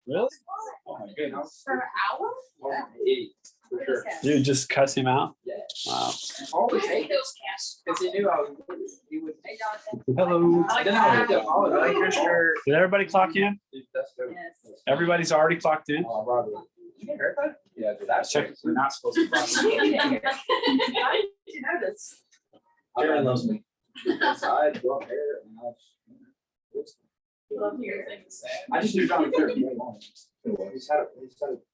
Really? Oh my goodness. For an hour? For sure. You just cuss him out? Yeah. Wow. Always I hate hate those cats. because he knew I was. He would. Hey, Jonathan. Hello. I didn't have to apologize. Like, sure. Did everybody clock in? That's good. Yes. Everybody's already clocked in? Oh, brother. You get a haircut? Yeah, dude, that's Check. we're not supposed to. How did you notice? Jared loves me. Inside, go up there, and Love your thing to say. I just knew John was there. He's had a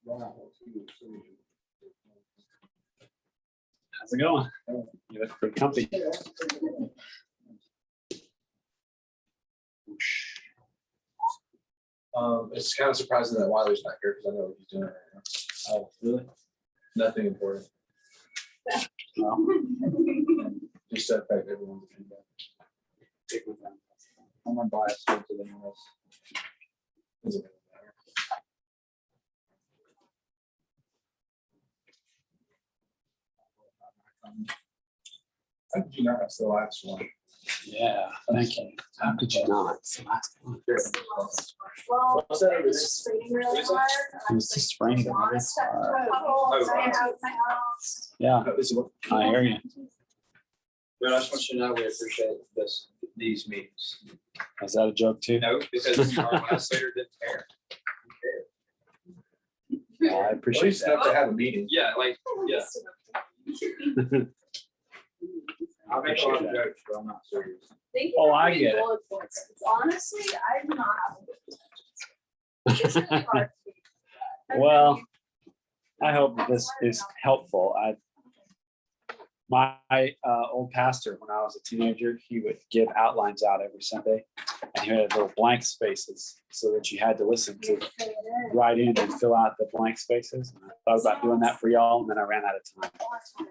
run out. How's it going? You look pretty comfy. It's kind of surprising that Wiley's not here because I know what he's doing right now. Oh, really? Nothing important. Well, Just to affect everyone's opinion. stick with them. I'm unbiased to the noise. Doesn't really matter. How did you not? That's the last one. Yeah, thank you. How could you not? It's the last one. Well, What's that? it was just raining really hard. It was just raining really hard. Staying out of my house. Yeah, This is what- I hear you. But I just want you to know we appreciate these meetings. Is that a joke too? No, because our last leader didn't care. Yeah, I At appreciate least enough to have a meeting. Yeah, like, yeah. that. I make a lot of jokes, but I'm not serious. Thank you Oh, for I putting get it. bullet points. Honestly, I do not have a good attention. It's really hard to do that. Well, I hope that this is helpful. My old pastor, when I was a teenager, he would give outlines out every Sunday, and he had little blank spaces so that you had to listen to write in and fill out the blank spaces. And I thought about doing that for y'all, and then I ran out of time.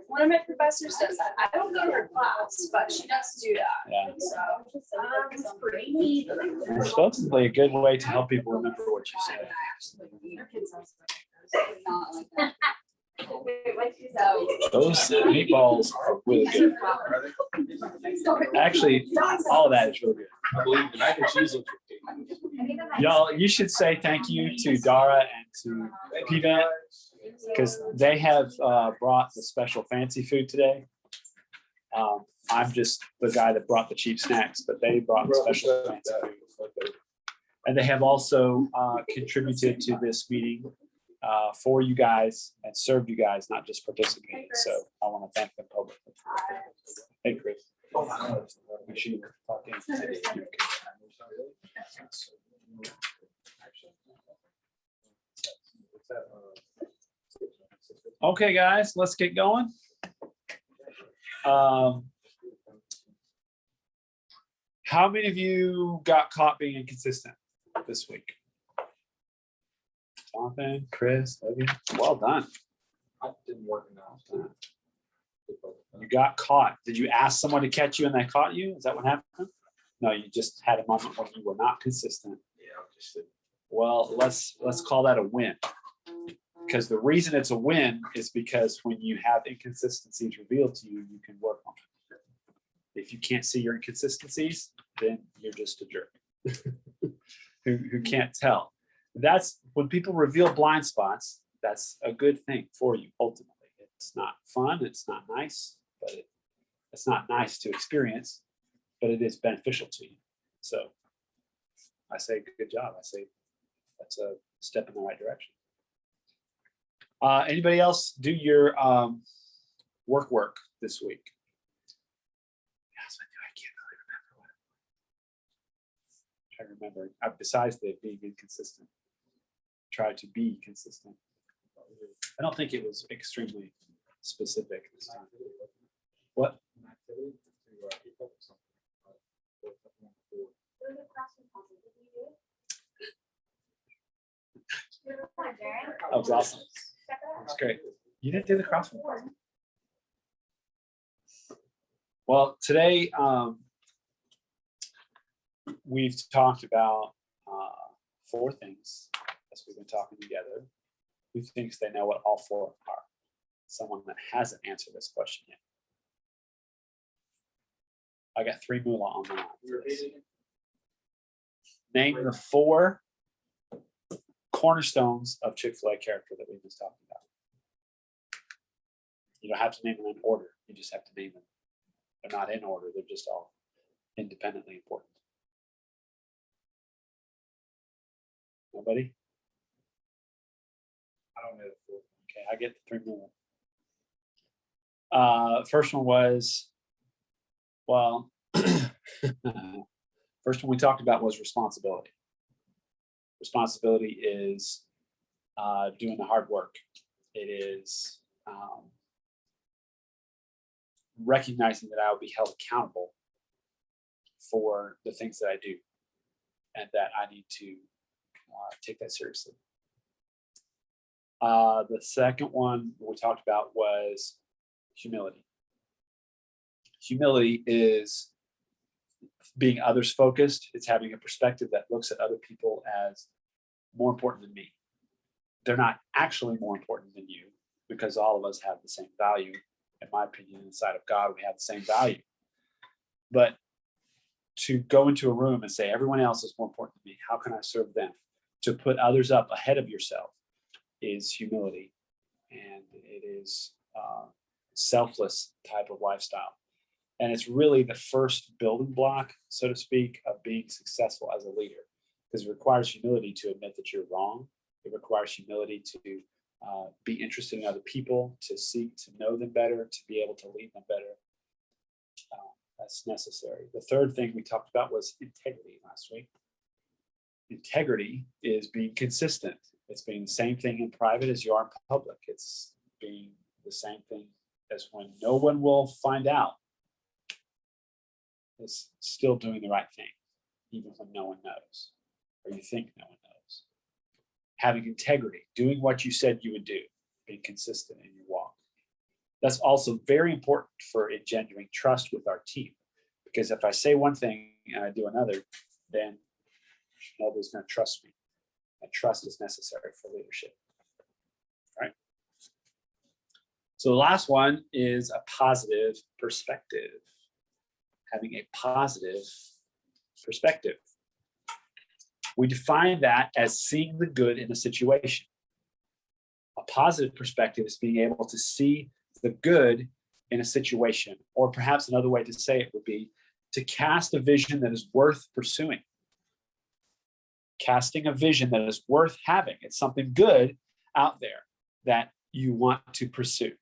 One of my professors does that. I don't go to her class, but she does do that. Yeah, So, it's pretty neat. it's supposedly a good way to help people remember what you said. Not like that. Those meatballs are really good. Actually, all of that is really good. I believe the mac and cheese looks Y'all, you should say thank you to Dara and to P-Vent because they have brought the special fancy food today. I'm just the guy that brought the cheap snacks, but they brought the special fancy food. And they have also contributed to this meeting for you guys and served you guys, not just participated. So I want to thank them publicly. Hey, Chris. Make sure you talk in. Okay, guys, let's get going. How many of you got caught being inconsistent this week? Jonathan, Chris, Evan, well done. I didn't work enough. You got caught. Did you ask someone to catch you and they caught you? Is that what happened? No, you just had a moment when you were not consistent. Yeah, just Well, let's call that a win. Because the reason it's a win is because when you have inconsistencies revealed to you, you can work on it. If you can't see your inconsistencies, then you're just a jerk who can't tell. That's when people reveal blind spots. That's a good thing for you. Ultimately, it's not fun. It's not nice, but it's not nice to experience, but it is beneficial to you. So I say good job. I say that's a step in the right direction. Anybody else do your work this week? Yes, I do. I can't really remember what. Try to remember. Besides the being inconsistent, try to be consistent. I don't think it was extremely specific this time. What? That was awesome. That's great. You didn't do the crossword. Well, today we've talked about 4 things as we've been talking together. Who thinks they know what all 4 are? Someone that hasn't answered this question yet. I got 3 moolah on the line. Name the 4 cornerstones of Chick-fil-A character that we just talked about. You don't have to name them in order. You just have to name them. They're not in order. They're just all independently important. Nobody? I don't know the fourth one. Okay, I get the 3 more. First one was, well, first one we talked about was responsibility. Responsibility is doing the hard work. It is recognizing that I will be held accountable for the things that I do, and that I need to take that seriously. The second one we talked about was humility. Humility is being others focused. It's having a perspective that looks at other people as more important than me. They're not actually more important than you, because all of us have the same value. In my opinion, inside of God, we have the same value. But to go into a room and say everyone else is more important than me, how can I serve them? To put others up ahead of yourself is humility, and it is selfless type of lifestyle. And it's really the first building block, so to speak, of being successful as a leader, because it requires humility to admit that you're wrong. It requires humility to be interested in other people, to seek to know them better, to be able to lead them better. That's necessary. The third thing we talked about was integrity last week. Integrity is being consistent. It's being the same thing in private as you are in public. It's being the same thing as when no one will find out. It's still doing the right thing, even when no one knows, or you think no one knows. Having integrity, doing what you said you would do, being consistent in your walk. That's also very important for engendering trust with our team, because if I say one thing and I do another, then nobody's going to trust me. And trust is necessary for leadership. All right. So the last one is a positive perspective. Having a positive perspective. We define that as seeing the good in a situation. A positive perspective is being able to see the good in a situation, or perhaps another way to say it would be to cast a vision that is worth pursuing. Casting a vision that is worth having. It's something good out there that you want to pursue.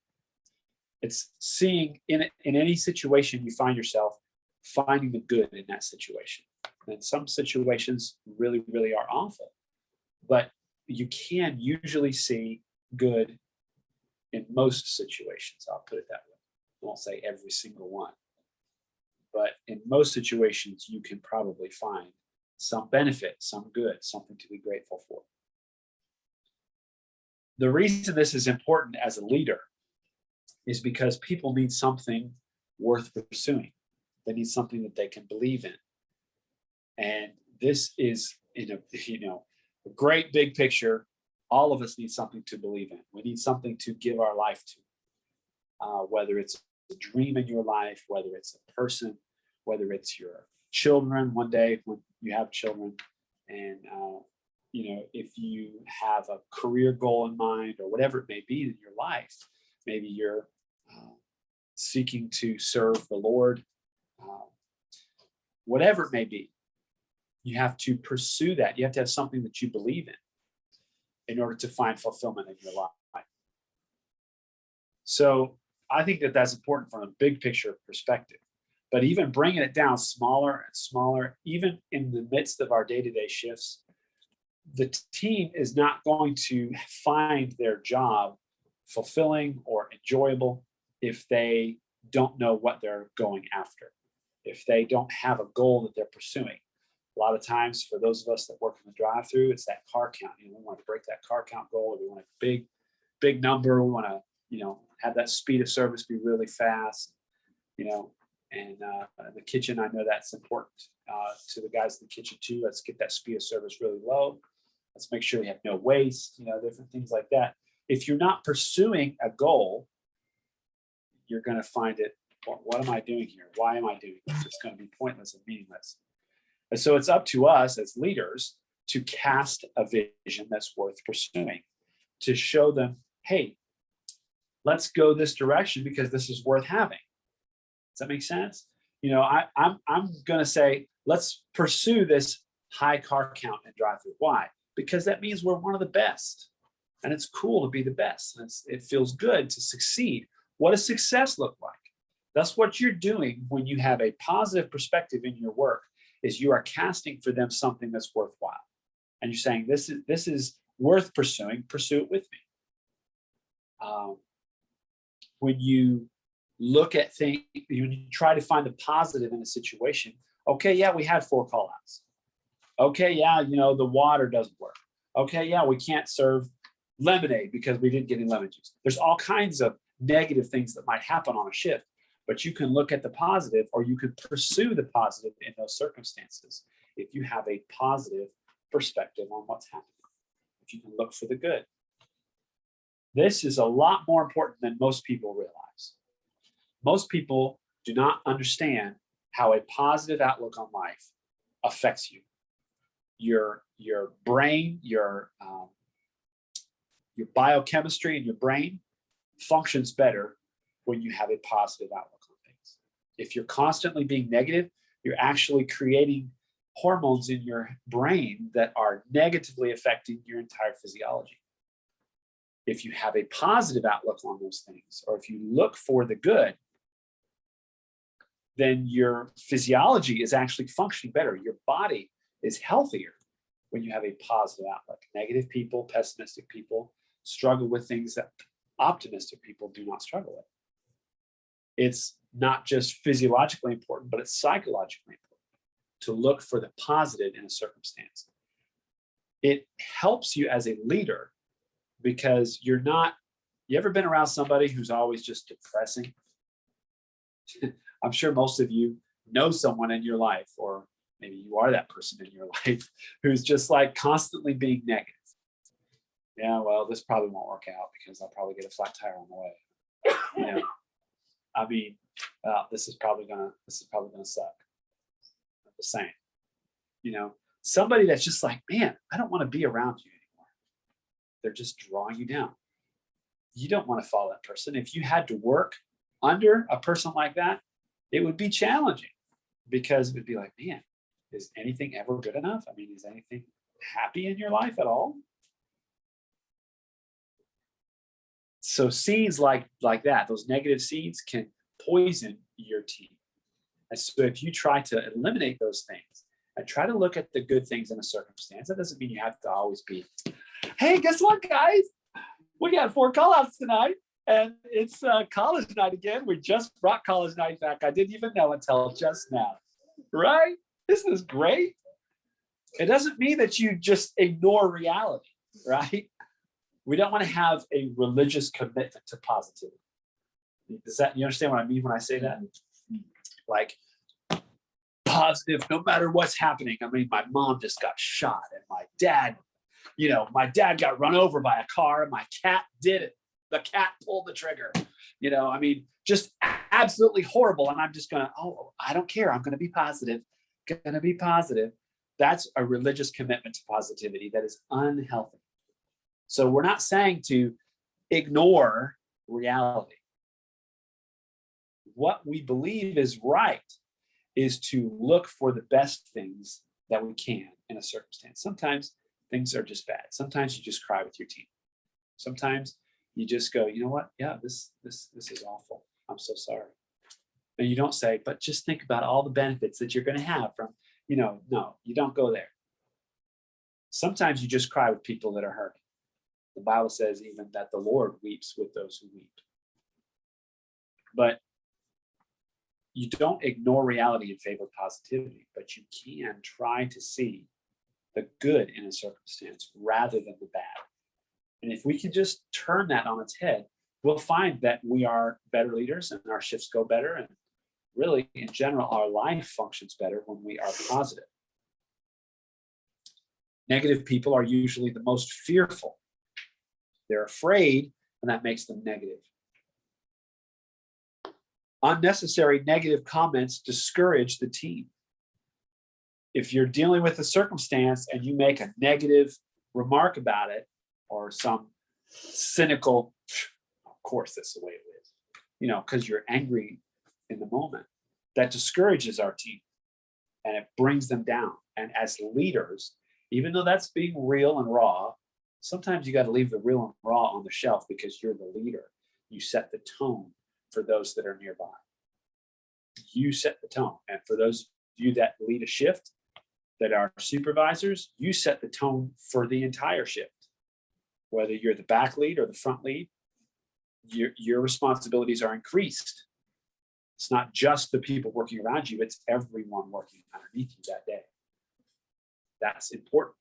It's seeing in any situation you find yourself, finding the good in that situation. And some situations really, really are awful, but you can usually see good in most situations. I'll put it that way. I won't say every single one, but in most situations, you can probably find some benefit, some good, something to be grateful for. The reason this is important as a leader is because people need something worth pursuing. They need something that they can believe in. And this is, in a great big picture, all of us need something to believe in. We need something to give our life to, whether it's a dream in your life, whether it's a person, whether it's your children one day when you have children, and if you have a career goal in mind or whatever it may be in your life, maybe you're seeking to serve the Lord, whatever it may be, you have to pursue that. You have to have something that you believe in order to find fulfillment in your life. So I think that that's important from a big picture perspective. But even bringing it down smaller and smaller, even in the midst of our day-to-day shifts, the team is not going to find their job fulfilling or enjoyable if they don't know what they're going after, if they don't have a goal that they're pursuing. A lot of times for those of us that work in the drive-through, it's that car count. We want to break that car count goal, or we want a big number. We want to, have that speed of service be really fast, and the kitchen, I know that's important to the guys in the kitchen too. Let's get that speed of service really low. Let's make sure we have no waste, different things like that. If you're not pursuing a goal, you're going to find it, what am I doing here? Why am I doing this? It's going to be pointless and meaningless. And so it's up to us as leaders to cast a vision that's worth pursuing, to show them, hey, let's go this direction because this is worth having. Does that make sense? You know, I'm going to say, let's pursue this high car count and drive through. Why? Because that means we're one of the best. And it's cool to be the best. And it feels good to succeed. What does success look like? That's what you're doing when you have a positive perspective in your work, is you are casting for them something that's worthwhile. And you're saying, this is worth pursuing, pursue it with me. When you look at things, when you try to find the positive in a situation, okay, yeah, we had 4 call outs. Okay, yeah, you know, the water doesn't work. Okay, yeah, we can't serve lemonade because we didn't get any lemon juice. There's all kinds of negative things that might happen on a shift, but you can look at the positive, or you can pursue the positive in those circumstances if you have a positive perspective on what's happening. If you can look for the good. This is a lot more important than most people realize. Most people do not understand how a positive outlook on life affects you. Your brain, your biochemistry in your brain functions better when you have a positive outlook on things. If you're constantly being negative, you're actually creating hormones in your brain that are negatively affecting your entire physiology. If you have a positive outlook on those things, or if you look for the good, then your physiology is actually functioning better. Your body is healthier when you have a positive outlook. Negative people, pessimistic people struggle with things that optimistic people do not struggle with. It's not just physiologically important, but it's psychologically important to look for the positive in a circumstance. It helps you as a leader because you're not, you ever been around somebody who's always just depressing? I'm sure most of you know someone in your life, or maybe you are that person in your life, who's just like constantly being negative. Yeah, well, this probably won't work out because I'll probably get a flat tire on the way. You know, I mean, this is probably gonna suck. I'm just saying, you know, somebody that's just like, man, I don't want to be around you anymore. They're just drawing you down. You don't want to follow that person. If you had to work under a person like that, it would be challenging, because it would be like, man, is anything ever good enough? I mean, is anything happy in your life at all? So seeds like that, those negative seeds, can poison your team. And so if you try to eliminate those things and try to look at the good things in a circumstance, that doesn't mean you have to always be, hey, guess what, guys? We got 4 call outs tonight. And it's college night again. We just brought college night back. I didn't even know until just now, right? Isn't this great? It doesn't mean that you just ignore reality, right? We don't want to have a religious commitment to positivity. You understand what I mean when I say that? Like, positive no matter what's happening. I mean, my mom just got shot, and my dad got run over by a car, and my cat did it. The cat pulled the trigger, you know, I mean, just absolutely horrible. And I'm just gonna, I don't care. I'm gonna be positive, That's a religious commitment to positivity that is unhealthy. So we're not saying to ignore reality. What we believe is right is to look for the best things that we can in a circumstance. Sometimes things are just bad. Sometimes you just cry with your team. Sometimes you just go, you know what? Yeah, this is awful. I'm so sorry. And you don't say, but just think about all the benefits that you're going to have from, you know, no, you don't go there. Sometimes you just cry with people that are hurting. The Bible says even that the Lord weeps with those who weep. But you don't ignore reality in favor of positivity, but you can try to see the good in a circumstance rather than the bad. And if we can just turn that on its head, we'll find that we are better leaders and our shifts go better. And really, in general, our life functions better when we are positive. Negative people are usually the most fearful. They're afraid, and that makes them negative. Unnecessary negative comments discourage the team. if you're dealing with a circumstance and you make a negative remark about it, or some cynical, of course, that's the way it is, because you're angry in the moment, that discourages our team and it brings them down. And as leaders, even though that's being real and raw, sometimes you got to leave the real and raw on the shelf because you're the leader. You set the tone for those that are nearby. You set the tone. And for those of you that lead a shift, that are supervisors, you set the tone for the entire shift. Whether you're the back lead or the front lead, your responsibilities are increased. It's not just the people working around you, it's everyone working underneath you that day. That's important.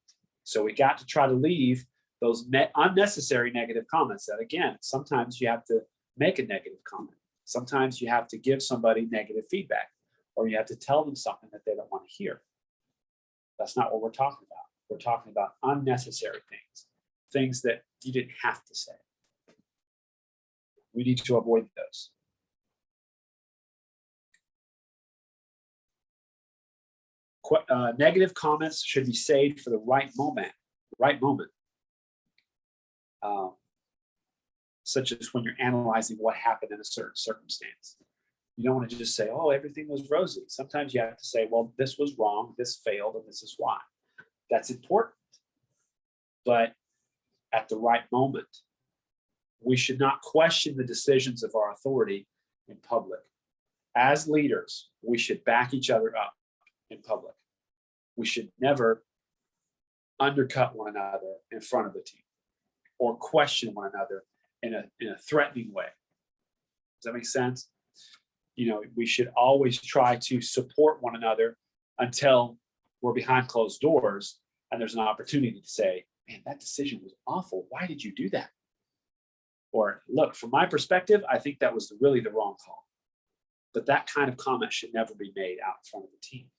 So we got to try to leave those unnecessary negative comments. That again, sometimes you have to make a negative comment. Sometimes you have to give somebody negative feedback, or you have to tell them something that they don't want to hear. That's not what we're talking about. We're talking about unnecessary things that you didn't have to say. We need to avoid those. Negative comments should be saved for the right moment. Such as when you're analyzing what happened in a certain circumstance. You don't want to just say, oh, everything was rosy. Sometimes you have to say, well, this was wrong, this failed, and this is why. That's important. But at the right moment, we should not question the decisions of our authority in public. As leaders, we should back each other up in public. We should never undercut one another in front of the team or question one another in a threatening way. Does that make sense? We should always try to support one another until we're behind closed doors and there's an opportunity to say, man, that decision was awful. Why did you do that? Or look, from my perspective, I think that was really the wrong call. But that kind of comment should never be made out in front of the team.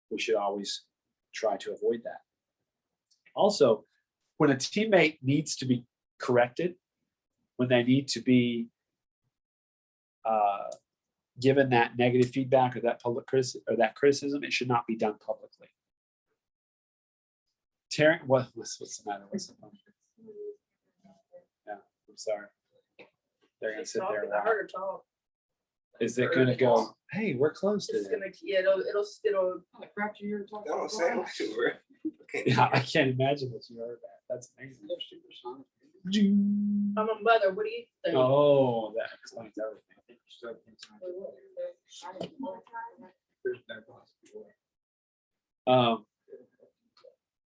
We should always try to avoid that. Also, when a teammate needs to be corrected, when they need to be given that negative feedback or that public criticism, it should not be done publicly. Terry, what's the matter? What's the phone? Yeah, I'm sorry. They're gonna sit there. I heard her talk. Is it gonna go? Hey, we're close to It's that. gonna, yeah, it'll. After you're talking. Don't say much to her. Yeah, I can't imagine what you heard that. That's amazing. I'm a mother. What do you think? Oh, that explains everything.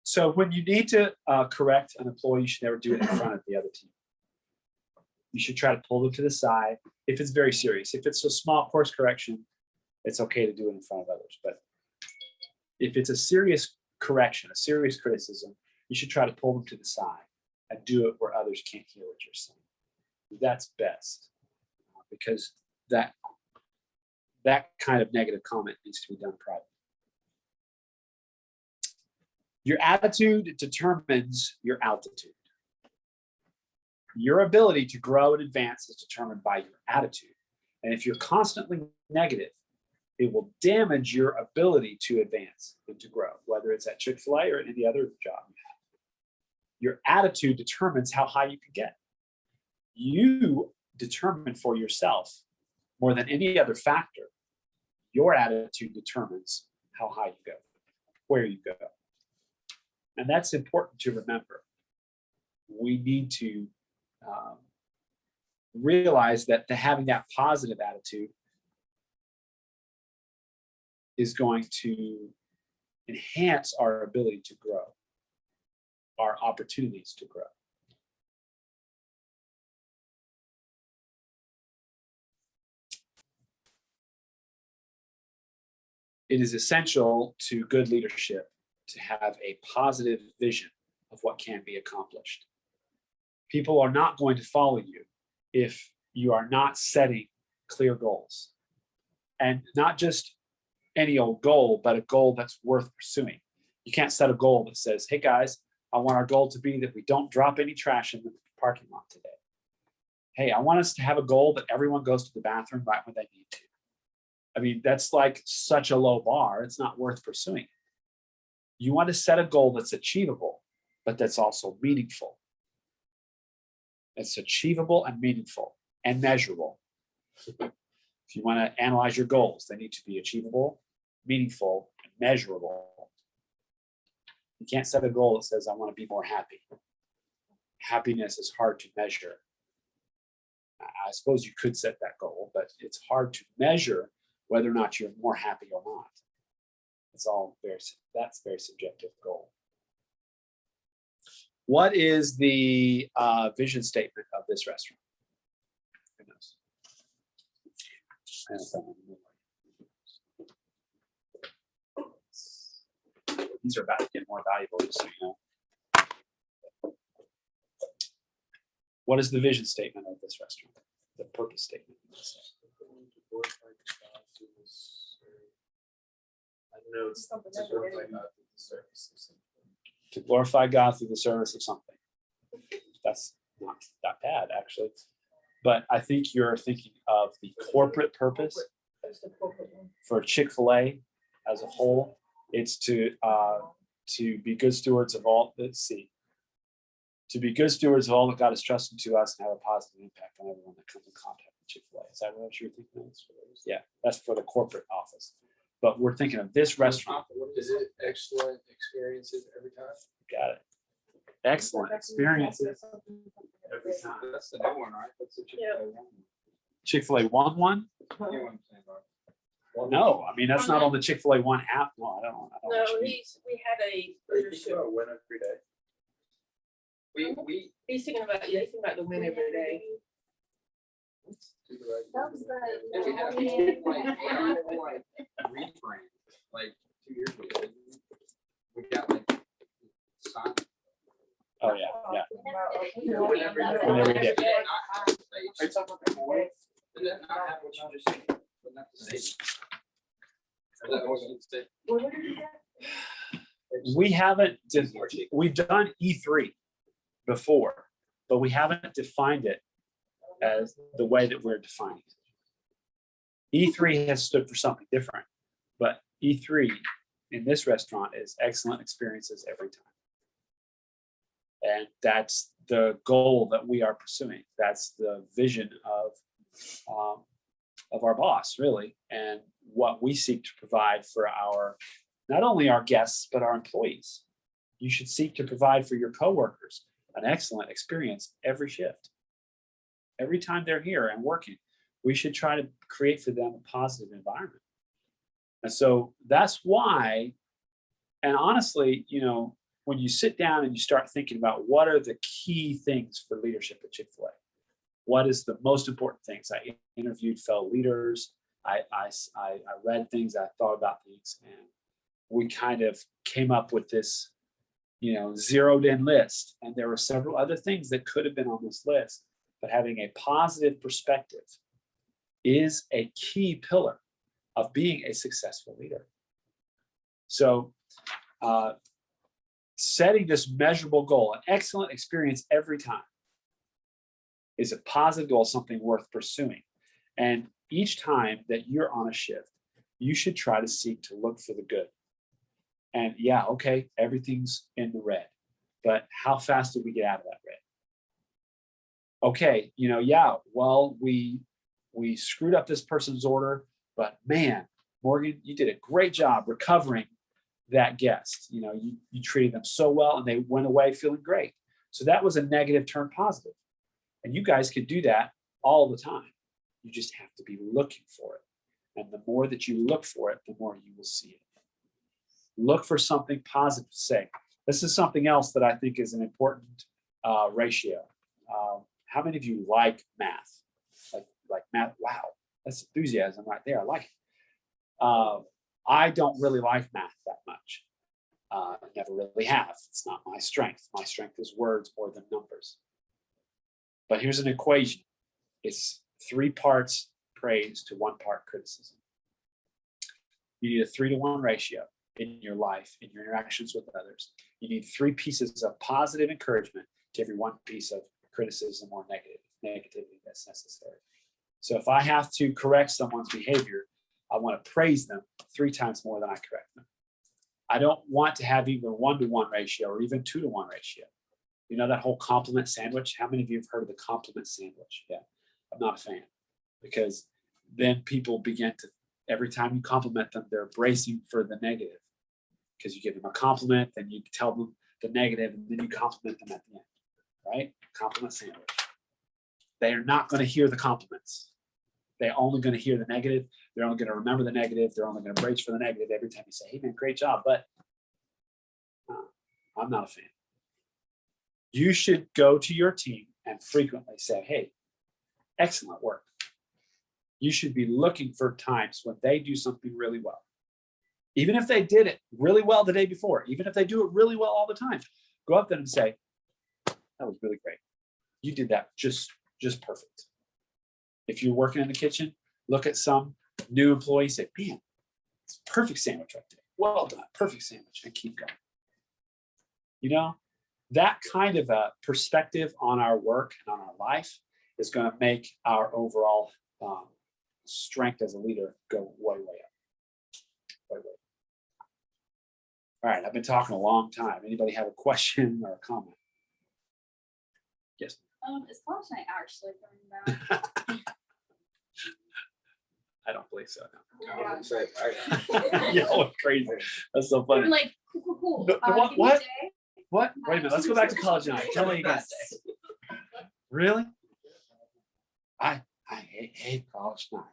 So when you need to correct an employee, you should never do it in front of the other team. You should try to pull them to the side if it's very serious. If it's a small course correction, it's okay to do it in front of others. But if it's a serious correction, a serious criticism, you should try to pull them to the side and do it where others can't hear what you're saying. That's best, because that kind of negative comment needs to be done privately. Your attitude determines your altitude. Your ability to grow and advance is determined by your attitude. And if you're constantly negative, it will damage your ability to advance and to grow, whether it's at Chick-fil-A or any other job you have. Your attitude determines how high you can get. You determine for yourself, more than any other factor, your attitude determines how high you go, where you go. And that's important to remember. We need to realize that having that positive attitude is going to enhance our ability to grow, our opportunities to grow. It is essential to good leadership to have a positive vision of what can be accomplished. People are not going to follow you if you are not setting clear goals. And not just any old goal, but a goal that's worth pursuing. You can't set a goal that says, hey guys, I want our goal to be that we don't drop any trash in the parking lot today. Hey, I want us to have a goal that everyone goes to the bathroom right when they need to. I mean, that's like such a low bar. It's not worth pursuing. You want to set a goal that's achievable, but that's also meaningful. It's achievable and meaningful and measurable. If you want to analyze your goals, they need to be achievable, meaningful, and measurable. You can't set a goal that says, I want to be more happy. Happiness is hard to measure. I suppose you could set that goal, but it's hard to measure whether or not you're more happy or not. That's very subjective goal. What is the vision statement of this restaurant? Who knows? I don't know. These are about to get more valuable, just so you know. What is the vision statement of this restaurant? The purpose statement. I know it's Something to that glorify we- God through the service of something. To glorify God through the service of something. That's not that bad, actually. But I think you're thinking of the corporate purpose There's the corporate one. for Chick-fil-A as a whole. It's to be good stewards of all. Let's see. To be good stewards of all that God has trusted to us and have a positive impact on everyone that comes in contact with Chick-fil-A. Is that what you're thinking of? Yeah, that's for the corporate office. But we're thinking of this restaurant. Is it excellent experiences every time? Got it. Excellent experiences every time. That's the new one, right? That's the Chick-fil-A one. Chick-fil-A won one? You know what I'm saying, Bob? Well, no, I mean, that's not on the Chick-fil-A one app. No, I don't know No, what you mean. we had a leadership. Oh, win every day. We He's thinking about, yeah, he's thinking about the win every day. do the right. That was And we had the. a like rebrand like 2 years ago. We got like signed. Oh, yeah, yeah. Win every day. Win every day. Are you talking about the board? Did that not have what you just said? Wasn't that the same? Or that wasn't the same? We haven't, we've done E3 before, but we haven't defined it as the way that we're defining it. E3 has stood for something different, but E3 in this restaurant is excellent experiences every time. And that's the goal that we are pursuing. That's the vision of our boss, really, and what we seek to provide for our, not only our guests, but our employees. You should seek to provide for your coworkers an excellent experience every shift. Every time they're here and working, we should try to create for them a positive environment. And so that's why, and honestly, you know, when you sit down and you start thinking about what are the key things for leadership at Chick-fil-A, what is the most important things? I interviewed fellow leaders. I read things, I thought about things, and we kind of came up with this, you know, zeroed in list. And there were several other things that could have been on this list, but having a positive perspective is a key pillar of being a successful leader. So setting this measurable goal, an excellent experience every time, is a positive goal, something worth pursuing. And each time that you're on a shift, you should try to seek to look for the good. And yeah, okay, everything's in the red, but how fast did we get out of that red? Okay, you know, yeah, well, we screwed up this person's order, but man, Morgan, you did a great job recovering that guest. You know, you treated them so well and they went away feeling great. So that was a negative turned positive. And you guys could do that all the time. You just have to be looking for it. And the more that you look for it, the more you will see it. Look for something positive to say. This is something else that I think is an important ratio. How many of you like math? Like math? Wow, that's enthusiasm right there. I like it. I don't really like math that much. I never really have. It's not my strength. My strength is words more than numbers. But here's an equation. It's 3 parts praise to 1 part criticism. You need a 3-to-1 ratio in your life, in your interactions with others. You need 3 pieces of positive encouragement to every 1 piece of criticism or negativity that's necessary. So if I have to correct someone's behavior, I want to praise them 3 times more than I correct them. I don't want to have even 1-to-1 ratio or even 2-to-1 ratio. You know that whole compliment sandwich? How many of you have heard of the compliment sandwich? Yeah, I'm not a fan, because then people begin to, every time you compliment them, they're bracing for the negative, because you give them a compliment, then you tell them the negative, and then you compliment them at the end, right? Compliment sandwich. They are not going to hear the compliments. They're only going to hear the negative. They're only going to remember the negative. They're only going to brace for the negative every time you say, hey man, great job, but I'm not a fan. You should go to your team and frequently say, hey, excellent work. You should be looking for times when they do something really well. Even if they did it really well the day before, even if they do it really well all the time, go up to them and say, that was really great. You did that just perfect. If you're working in the kitchen, look at some new employee, say, man, it's a perfect sandwich right there. Well done, perfect sandwich, and keep going. You know, that kind of a perspective on our work and on our life is going to make our overall strength as a leader go way, way up. Way, way up. All right, I've been talking a long time. Anybody have a question or a comment? Yes. Is college night actually coming back? I don't believe so. No. I was gonna say, Yo, crazy. That's so funny. I'm like, cool. The what- give me a what? day. What? Wait a minute. Let's go back to college night. Tell me again. Really? I hate college night.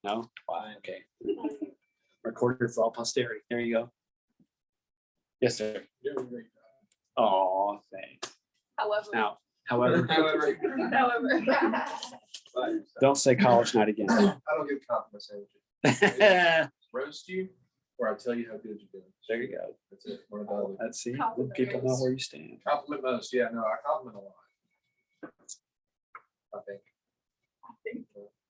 No? Why? Okay. Recorded for all posterity. There you go. Yes, sir. Oh, thanks. However. Now, however, However. don't say college night again. I don't give compliment sandwiches. There Roast you, or I tell you how good you're doing. you go. That's it. One of the other. Let's see. Then people know where you stand. Compliment most. Yeah, no, I compliment a lot. I think.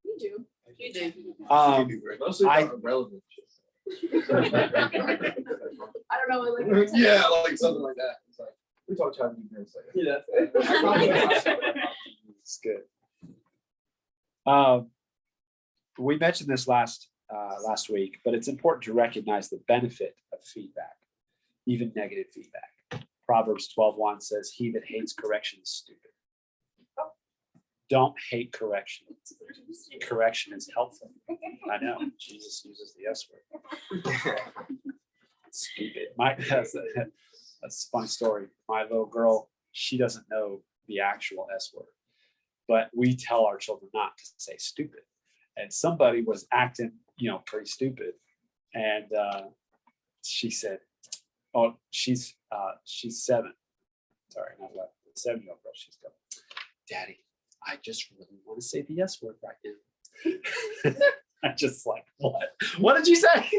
You do. You do. Mostly I- about relevant shit. I don't know. Like, Yeah, like something like that. It's like, we talked about you here. Yeah, that's it. I compliment myself. It's good. We mentioned this last week, but it's important to recognize the benefit of feedback, even negative feedback. Proverbs 12:1 says, "He that hates correction is stupid." Don't hate correction. Correction is helpful. I know Jesus uses the S word. Stupid. That's a funny story. My little girl, she doesn't know the actual S word, but we tell our children not to say stupid. And somebody was acting, pretty stupid, and she said, "Oh, she's 7. Sorry, not 11. 7-year-old girl. She's going, Daddy, I just really want to say the S word right now." I just like, what? What did you say?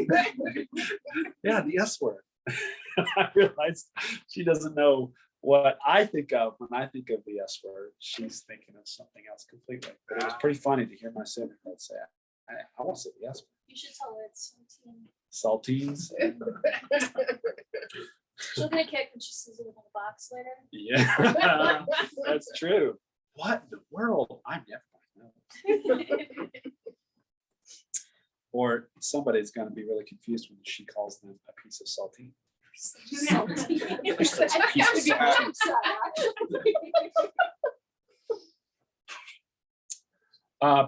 Yeah, the S word. I realized she doesn't know what I think of when I think of the S word. She's thinking of something else completely. But it was pretty funny to hear my 7-year-old say, I want to say the S word. you should tell her it's saltine. Saltines. She'll get a kick when she sees it in the box later. Yeah, that's true. What in the world? I'm never going to know. Or somebody's going to be really confused when she calls them a piece of saltine.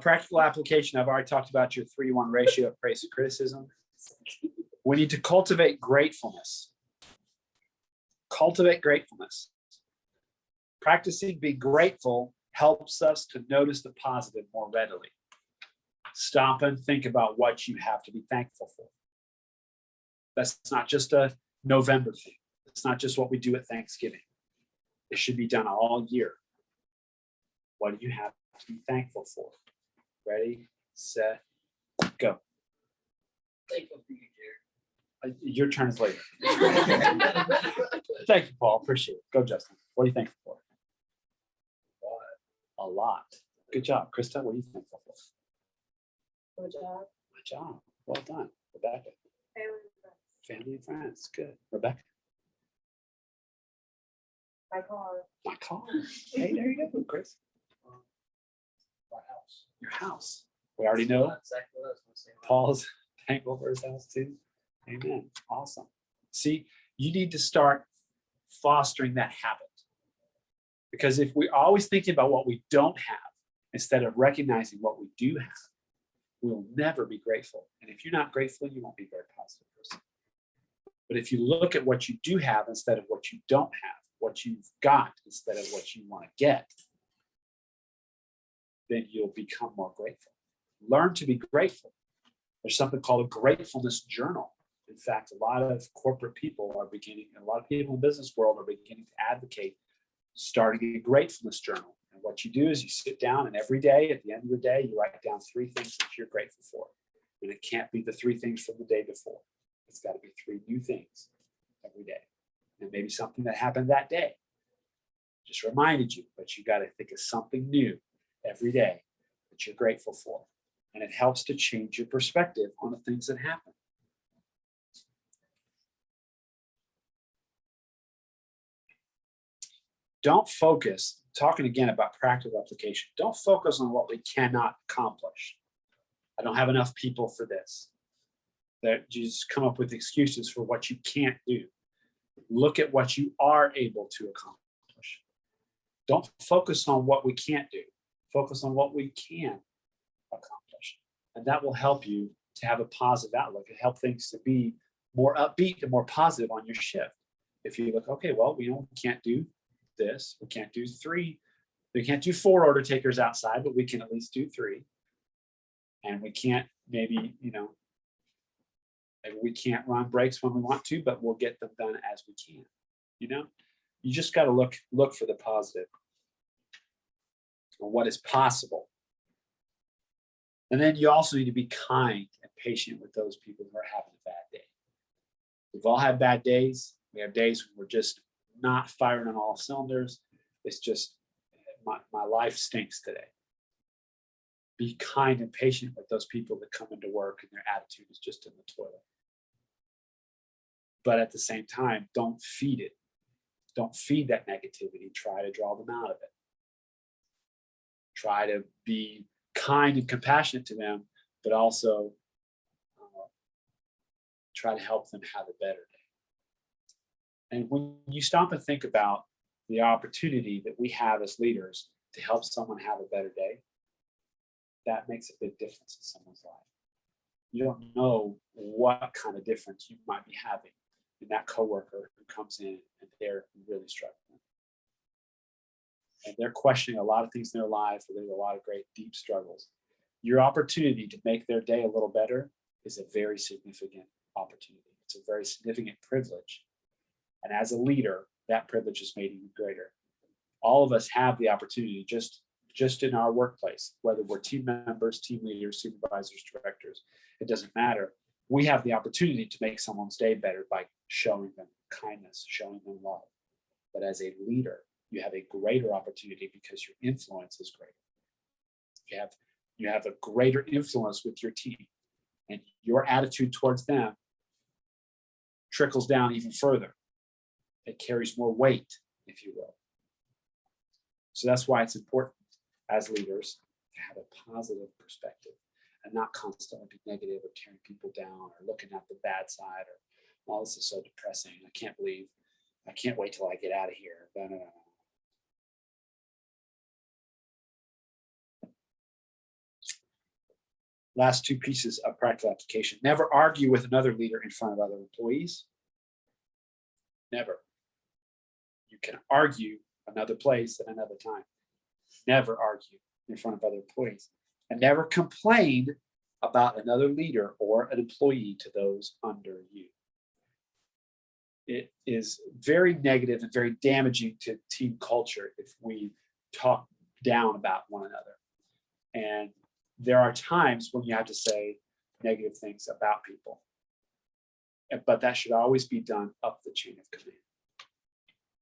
Practical application. I've already talked about your 3-to-1 ratio of praise to criticism. We need to cultivate gratefulness. Cultivate gratefulness. Practicing being grateful helps us to notice the positive more readily. Stop and think about what you have to be thankful for. That's not just a November thing. It's not just what we do at Thanksgiving. It should be done all year. What do you have to be thankful for? Ready, set, go. Thankful for you, Jared. Your turn is later. Thank you, Paul. Appreciate it. Go, Justin. What are you thankful for? A lot. Good job. Krista, what are you thankful for? Good job. Good job. Well done. Rebecca. Family and friends. Good. Rebecca. My car. My car. Hey, there you go, Chris. My house. Your house. We already know Exactly what I was gonna say. Paul's thankful for his house too. Amen. Awesome. See, you need to start fostering that habit. Because if we're always thinking about what we don't have instead of recognizing what we do have, we'll never be grateful. And if you're not grateful, you won't be a very positive person. But if you look at what you do have instead of what you don't have, what you've got instead of what you want to get, then you'll become more grateful. Learn to be grateful. There's something called a gratefulness journal. In fact, a lot of corporate people are beginning, a lot of people in the business world are beginning to advocate starting a gratefulness journal. And what you do is you sit down and every day, at the end of the day, you write down 3 things that you're grateful for. And it can't be the 3 things from the day before. It's got to be 3 new things every day. And maybe something that happened that day just reminded you, but you got to think of something new every day that you're grateful for. And it helps to change your perspective on the things that happen. Don't focus, talking again about practical application, don't focus on what we cannot accomplish. I don't have enough people for this. That you just come up with excuses for what you can't do. Look at what you are able to accomplish. Don't focus on what we can't do. Focus on what we can accomplish. And that will help you to have a positive outlook and help things to be more upbeat and more positive on your shift. If you look, okay, well, we can't do this. We can't do 3. We can't do 4 order takers outside, but we can at least do 3. And we can't maybe we can't run breaks when we want to, but we'll get them done as we can. You just got to look for the positive or what is possible. And then you also need to be kind and patient with those people who are having a bad day. We've all had bad days. We have days when we're just not firing on all cylinders. It's just my life stinks today. Be kind and patient with those people that come into work and their attitude is just in the toilet. But at the same time, don't feed it. Don't feed that negativity. Try to draw them out of it. Try to be kind and compassionate to them, but also try to help them have a better day. And when you stop and think about the opportunity that we have as leaders to help someone have a better day, that makes a big difference in someone's life. You don't know what kind of difference you might be having in that coworker who comes in and they're really struggling. And they're questioning a lot of things in their lives, or there's a lot of great deep struggles. Your opportunity to make their day a little better is a very significant opportunity. It's a very significant privilege. And as a leader, that privilege is made even greater. All of us have the opportunity just in our workplace, whether we're team members, team leaders, supervisors, directors, it doesn't matter. We have the opportunity to make someone's day better by showing them kindness, showing them love. But as a leader, you have a greater opportunity because your influence is greater. You have a greater influence with your team, and your attitude towards them trickles down even further. It carries more weight, if you will. So that's why it's important as leaders to have a positive perspective and not constantly be negative or tearing people down or looking at the bad side or, oh, this is so depressing. I can't wait till I get out of here. No. Last 2 pieces of practical application. Never argue with another leader in front of other employees. Never. You can argue another place at another time. Never argue in front of other employees. And never complain about another leader or an employee to those under you. It is very negative and very damaging to team culture if we talk down about one another. And there are times when you have to say negative things about people. But that should always be done up the chain of command,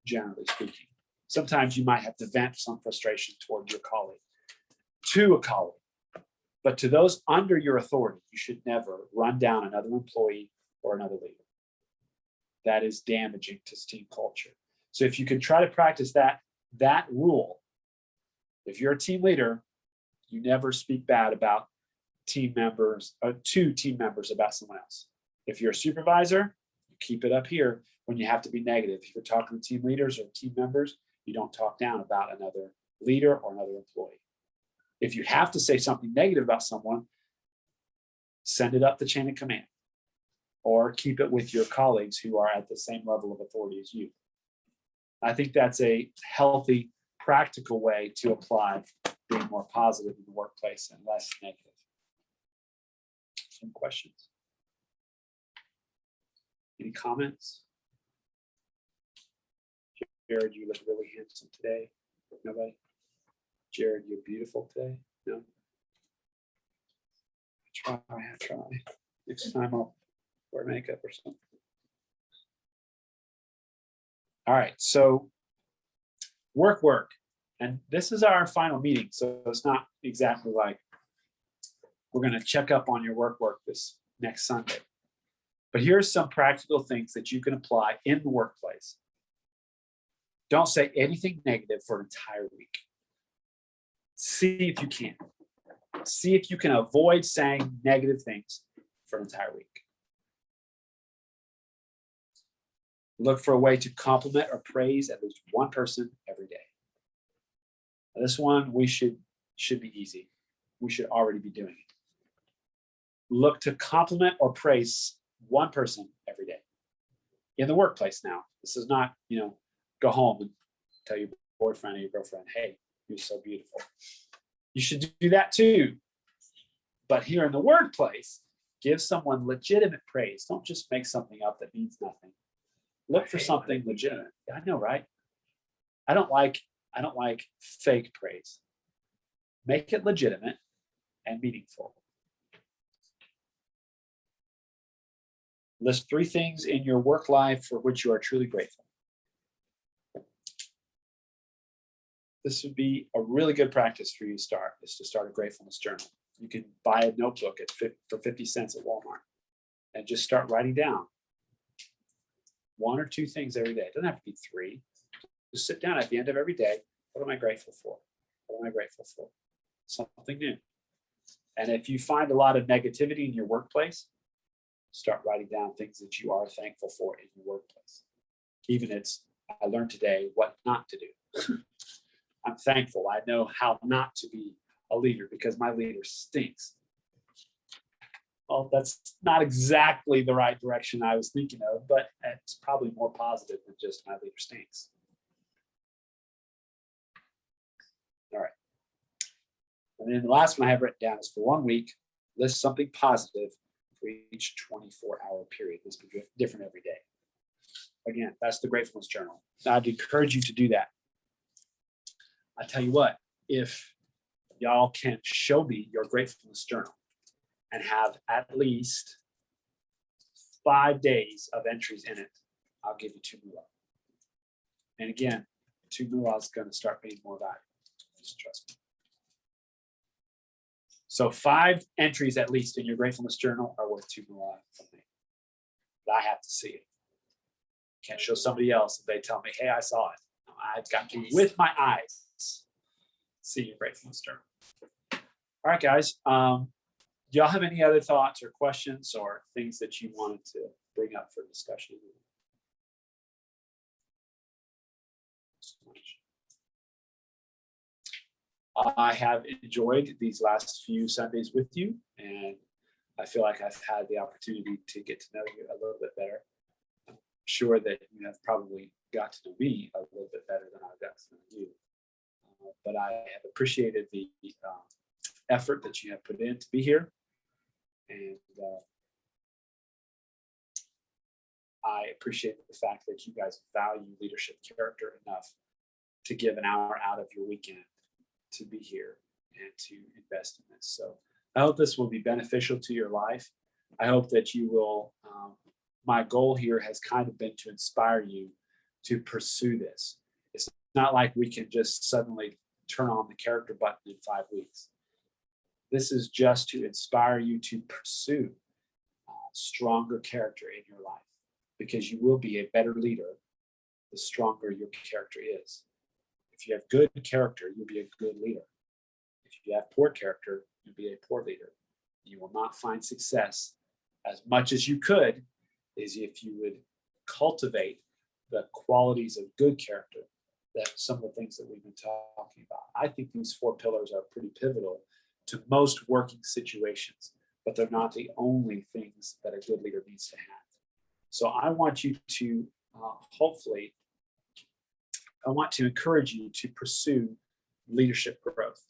generally speaking. Sometimes you might have to vent some frustration toward your colleague, to a colleague. But to those under your authority, you should never run down another employee or another leader. That is damaging to team culture. So if you can try to practice that rule, if you're a team leader, you never speak bad about team members, to team members about someone else. If you're a supervisor, you keep it up here when you have to be negative. If you're talking to team leaders or team members, you don't talk down about another leader or another employee. If you have to say something negative about someone, send it up the chain of command or keep it with your colleagues who are at the same level of authority as you. I think that's a healthy, practical way to apply being more positive in the workplace and less negative. Some questions? Any comments? Jared, you look really handsome today. Nobody? Jared, you're beautiful today. No? I try. Next time I'll wear makeup or something. All right, so work. And this is our final meeting, so it's not exactly like we're gonna check up on your work this next Sunday. But here's some practical things that you can apply in the workplace. Don't say anything negative for an entire week. See if you can. See if you can avoid saying negative things for an entire week. Look for a way to compliment or praise at least one person every day. Now, this one should be easy. We should already be doing it. Look to compliment or praise one person every day. In the workplace now. This is not, go home and tell your boyfriend or your girlfriend, hey, you're so beautiful. You should do that too. But here in the workplace, give someone legitimate praise. Don't just make something up that means nothing. Look for something legitimate. I know, right? I don't like fake praise. Make it legitimate and meaningful. List 3 things in your work life for which you are truly grateful. This would be a really good practice for you to start a gratefulness journal. You can buy a notebook for 50 cents at Walmart and just start writing down 1 or 2 things every day. It doesn't have to be 3. Just sit down at the end of every day. What am I grateful for? What am I grateful for? Something new. And if you find a lot of negativity in your workplace, start writing down things that you are thankful for in your workplace. Even I learned today what not to do. I'm thankful. I know how not to be a leader because my leader stinks. Well, that's not exactly the right direction I was thinking of, but it's probably more positive than just my leader stinks. All right. And then the last one I have written down is for 1 week, list something positive for each 24-hour period. This will be different every day. Again, that's the gratefulness journal. I'd encourage you to do that. I tell you what, if y'all can show me your gratefulness journal and have at least 5 days of entries in it, I'll give you 2 moolah. And again, 2 moolah is going to start being more valuable. Just trust me. So 5 entries at least in your gratefulness journal are worth 2 moolah from me. But I have to see it. Can't show somebody else if they tell me, hey, I saw it. No, I've got to, with my eyes, see your gratefulness journal. All right, guys. Do y'all have any other thoughts or questions or things that you wanted to bring up for discussion? I have enjoyed these last few Sundays with you, and I feel like I've had the opportunity to get to know you a little bit better. I'm sure that you have probably got to know me a little bit better than I've got to know you. But I have appreciated the effort that you have put in to be here. And I appreciate the fact that you guys value leadership character enough to give an hour out of your weekend to be here and to invest in this. So I hope this will be beneficial to your life. I hope that you will, my goal here has kind of been to inspire you to pursue this. It's not like we can just suddenly turn on the character button in 5 weeks. This is just to inspire you to pursue stronger character in your life, because you will be a better leader the stronger your character is. If you have good character, you'll be a good leader. If you have poor character, you'll be a poor leader. You will not find success as much as you could is if you would cultivate the qualities of good character, that some of the things that we've been talking about. I think these 4 pillars are pretty pivotal to most working situations, but they're not the only things that a good leader needs to have. So I want you to hopefully, I want to encourage you to pursue leadership growth,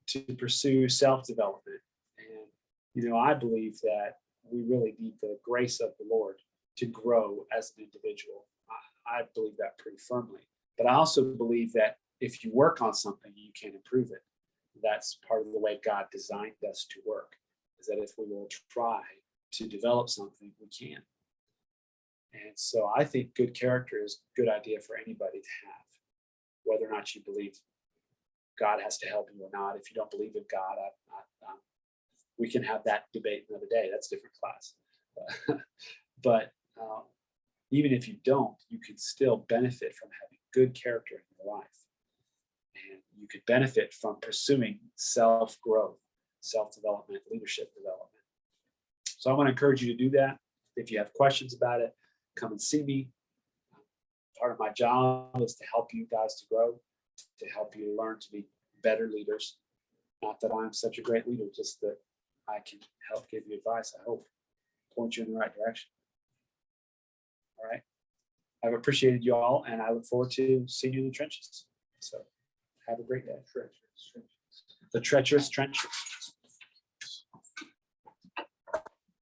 to pursue self-development. And, I believe that we really need the grace of the Lord to grow as an individual. I believe that pretty firmly. But I also believe that if you work on something, you can improve it. That's part of the way God designed us to work, is that if we will try to develop something, we can. And so I think good character is a good idea for anybody to have, whether or not you believe God has to help you or not. If you don't believe in God, we can have that debate another day. That's a different class. But even if you don't, you can still benefit from having good character in your life. And you could benefit from pursuing self-growth, self-development, leadership development. So I want to encourage you to do that. If you have questions about it, come and see me. Part of my job is to help you guys to grow, to help you learn to be better leaders. Not that I'm such a great leader, just that I can help give you advice, I hope, point you in the right direction. All right. I've appreciated you all, and I look forward to seeing you in the trenches. So have a great day. The treacherous trenches.